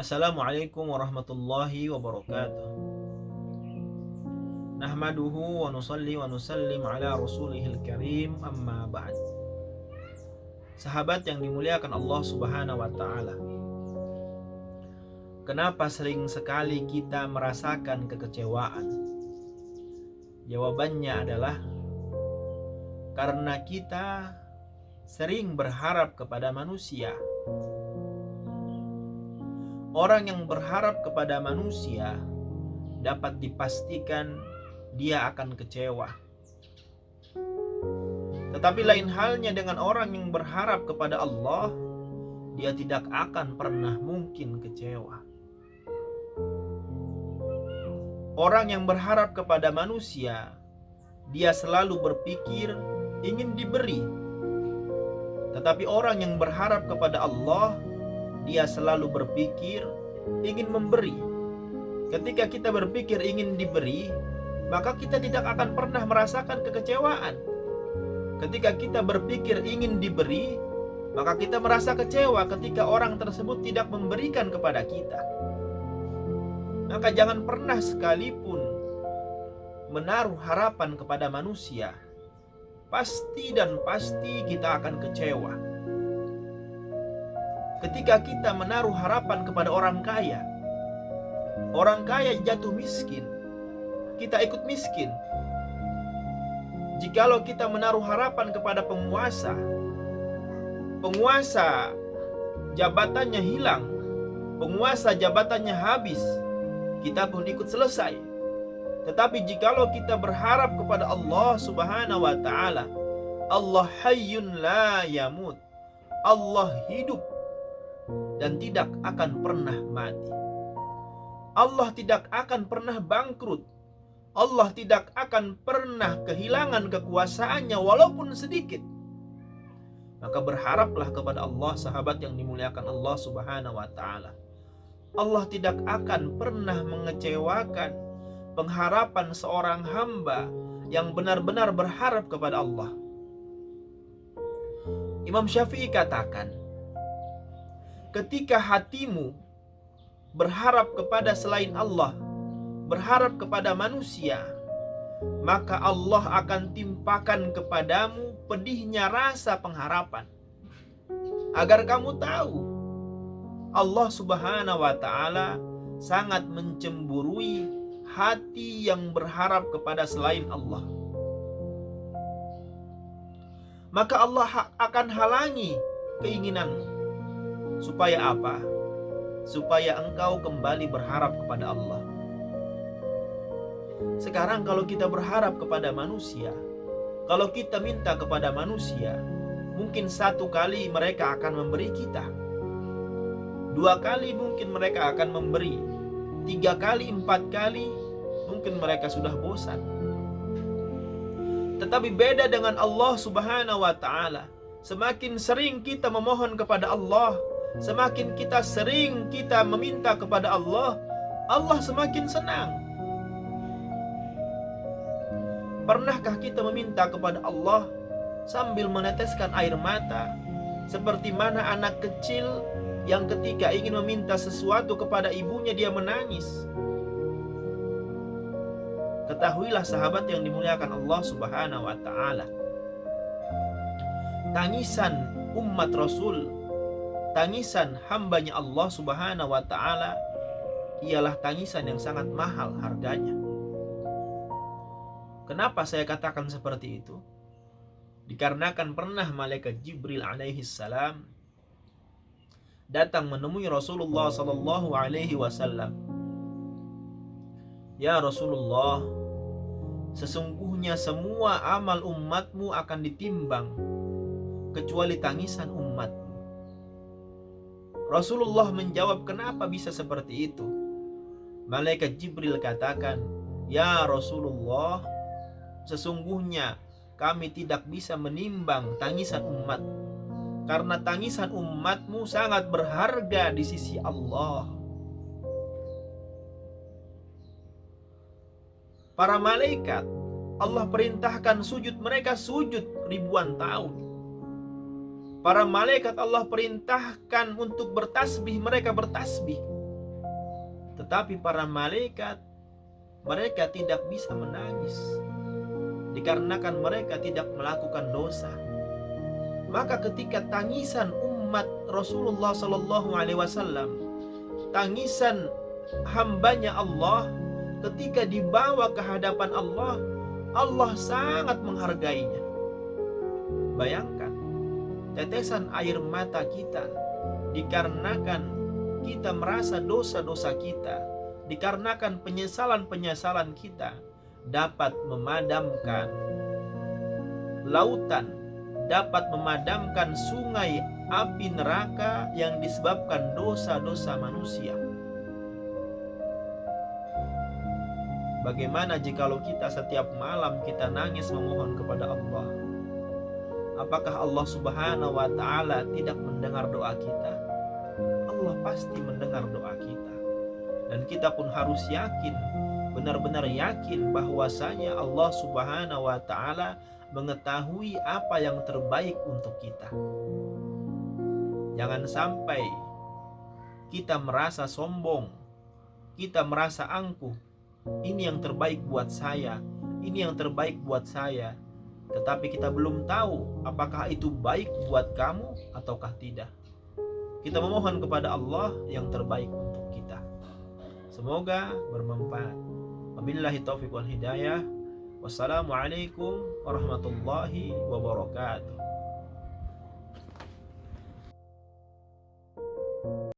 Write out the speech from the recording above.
Assalamualaikum warahmatullahi wabarakatuh. Nahmaduhu wa nusalli wa nusallim ala rasulihil karim, amma ba'd. Sahabat yang dimuliakan Allah subhanahu wa ta'ala, kenapa sering sekali kita merasakan kekecewaan? Jawabannya adalah karena kita sering berharap kepada manusia. Orang yang berharap kepada manusia dapat dipastikan dia akan kecewa. Tetapi lain halnya dengan orang yang berharap kepada Allah, dia tidak akan pernah mungkin kecewa. Orang yang berharap kepada manusia, dia selalu berpikir ingin diberi. Tetapi orang yang berharap kepada Allah, dia selalu berpikir ingin memberi. Ketika kita berpikir ingin diberi, maka kita tidak akan pernah merasakan kekecewaan. Ketika kita berpikir ingin diberi, maka kita merasa kecewa ketika orang tersebut tidak memberikan kepada kita. Maka jangan pernah sekalipun menaruh harapan kepada manusia. Pasti dan pasti kita akan kecewa. Ketika kita menaruh harapan kepada orang kaya jatuh miskin, kita ikut miskin. Jikalau kita menaruh harapan kepada penguasa jabatannya hilang, penguasa jabatannya habis, kita pun ikut selesai. Tetapi jikalau kita berharap kepada Allah subhanahu wa ta'ala, Allah hayyun la yamut, Allah hidup dan tidak akan pernah mati. Allah tidak akan pernah bangkrut. Allah tidak akan pernah kehilangan kekuasaannya walaupun sedikit. Maka berharaplah kepada Allah, sahabat yang dimuliakan Allah subhanahu wa ta'ala. Allah tidak akan pernah mengecewakan pengharapan seorang hamba yang benar-benar berharap kepada Allah. Imam Syafi'i katakan, ketika hatimu berharap kepada selain Allah, berharap kepada manusia, maka Allah akan timpakan kepadamu pedihnya rasa pengharapan. Agar kamu tahu, Allah subhanahu wa ta'ala sangat mencemburui hati yang berharap kepada selain Allah. Maka Allah akan halangi keinginanmu. Supaya apa? Supaya engkau kembali berharap kepada Allah. Sekarang kalau kita berharap kepada manusia, kalau kita minta kepada manusia, mungkin satu kali mereka akan memberi kita, dua kali mungkin mereka akan memberi, tiga kali, empat kali, mungkin mereka sudah bosan. Tetapi beda dengan Allah subhanahu wa ta'ala. Semakin sering kita memohon kepada Allah, semakin sering kita meminta kepada Allah, Allah semakin senang. Pernahkah kita meminta kepada Allah sambil meneteskan air mata, seperti mana anak kecil yang ketika ingin meminta sesuatu kepada ibunya dia menangis? Ketahuilah sahabat yang dimuliakan Allah subhanahu wa ta'ala, tangisan umat Rasul, tangisan hambanya Allah subhanahu wa ta'ala ialah tangisan yang sangat mahal harganya. Kenapa saya katakan seperti itu? Dikarenakan pernah malaikat Jibril alaihi salam datang menemui Rasulullah sallallahu alaihi wasallam. Ya Rasulullah, sesungguhnya semua amal umatmu akan ditimbang kecuali tangisan umatmu. Rasulullah menjawab, kenapa bisa seperti itu? Malaikat Jibril katakan, ya Rasulullah, sesungguhnya kami tidak bisa menimbang tangisan umat, karena tangisan umatmu sangat berharga di sisi Allah. Para malaikat Allah perintahkan sujud, mereka sujud ribuan tahun. Para malaikat Allah perintahkan untuk bertasbih, mereka bertasbih. Tetapi para malaikat, mereka tidak bisa menangis dikarenakan mereka tidak melakukan dosa. Maka ketika tangisan umat Rasulullah Sallallahu Alaihi Wasallam, tangisan hambanya Allah, ketika dibawa ke hadapan Allah, Allah sangat menghargainya. Bayangkan, tetesan air mata kita dikarenakan kita merasa dosa-dosa kita, dikarenakan penyesalan-penyesalan kita, dapat memadamkan lautan, dapat memadamkan sungai api neraka yang disebabkan dosa-dosa manusia. Bagaimana jikalau kita setiap malam kita nangis memohon kepada Allah? Apakah Allah Subhanahu wa Ta'ala tidak mendengar doa kita? Allah pasti mendengar doa kita. Dan kita pun harus yakin, benar-benar yakin bahwasanya Allah Subhanahu wa Ta'ala mengetahui apa yang terbaik untuk kita. Jangan sampai kita merasa sombong, kita merasa angkuh. Ini yang terbaik buat saya, ini yang terbaik buat saya. Tetapi kita belum tahu apakah itu baik buat kamu ataukah tidak. Kita memohon kepada Allah yang terbaik untuk kita. Semoga bermanfaat. Wabillahi taufiq wal hidayah. Wassalamualaikum warahmatullahi wabarakatuh.